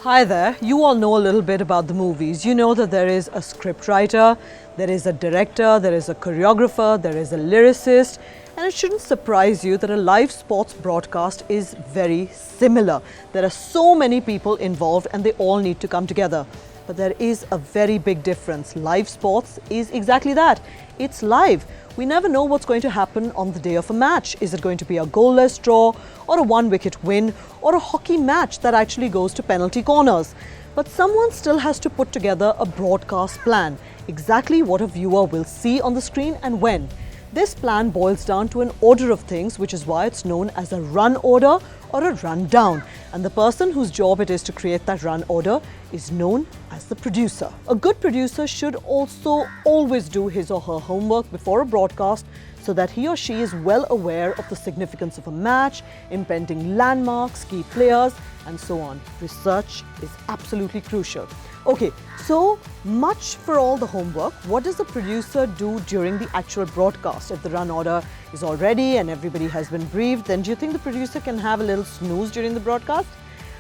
Hi there, you all know a little bit about the movies. You know that there is a scriptwriter, there is a director, there is a choreographer, there is a lyricist, and it shouldn't surprise you that a live sports broadcast is very similar. There are so many people involved and they all need to come together. But there is a very big difference. Live sports is exactly that. It's live. We never know what's going to happen on the day of a match. Is it going to be a goalless draw or a one-wicket win or a hockey match that actually goes to penalty corners? But someone still has to put together a broadcast plan, exactly what a viewer will see on the screen and when. This plan boils down to an order of things, which is why it's known as a run order or a rundown. And the person whose job it is to create that run order is known as the producer. A good producer should also always do his or her homework before a broadcast so that he or she is well aware of the significance of a match, impending landmarks, key players, and so on. Research is absolutely crucial. Okay, so much for all the homework. What does the producer do during the actual broadcast? If the run order is all ready and everybody has been briefed, then do you think the producer can have a little snooze during the broadcast?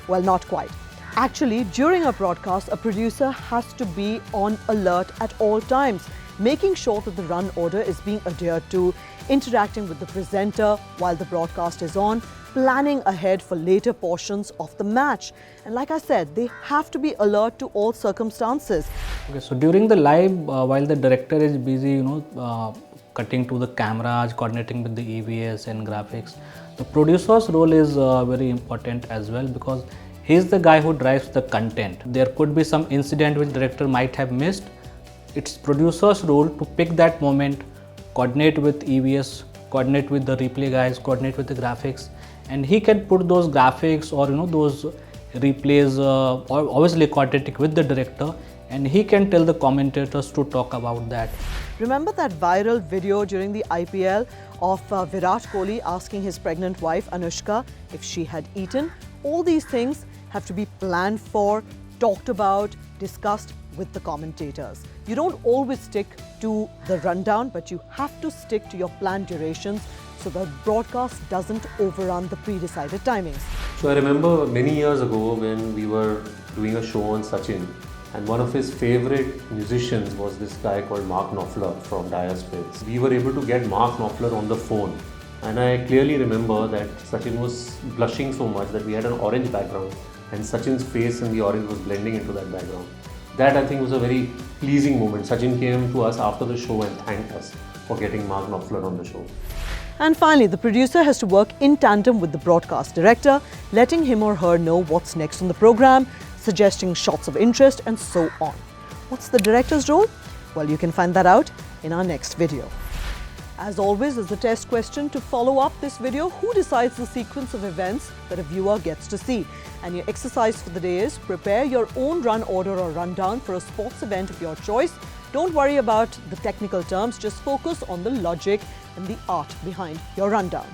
Well, not quite. Actually, during a broadcast, a producer has to be on alert at all times, making sure that the run order is being adhered to, interacting with the presenter while the broadcast is on, planning ahead for later portions of the match. And like I said, they have to be alert to all circumstances. Okay, so during the live, while the director is busy, cutting to the cameras, coordinating with the EVS and graphics, the producer's role is very important as well, because he's the guy who drives the content. There could be some incident which director might have missed. It's producer's role to pick that moment, coordinate with EVS, coordinate with the replay guys, coordinate with the graphics, and he can put those graphics or those replays obviously coordinating with the director, and he can tell the commentators to talk about that. Remember that viral video during the IPL of Virat Kohli asking his pregnant wife Anushka if she had eaten? All these things have to be planned for, talked about, discussed with the commentators. You don't always stick to the rundown, but you have to stick to your planned durations so the broadcast doesn't overrun the pre-decided timings. So I remember many years ago when we were doing a show on Sachin, and one of his favorite musicians was this guy called Mark Knopfler from Dire Straits. We were able to get Mark Knopfler on the phone, and I clearly remember that Sachin was blushing so much that we had an orange background and Sachin's face in the orange was blending into that background. That, I think, was a very pleasing moment. Sachin came to us after the show and thanked us for getting Mark Knopfler on the show. And finally, the producer has to work in tandem with the broadcast director, letting him or her know what's next on the program, suggesting shots of interest, and so on. What's the director's role? Well, you can find that out in our next video. As always, as the test question to follow up this video, who decides the sequence of events that a viewer gets to see? And your exercise for the day is prepare your own run order or rundown for a sports event of your choice. Don't worry about the technical terms, just focus on the logic and the art behind your rundown.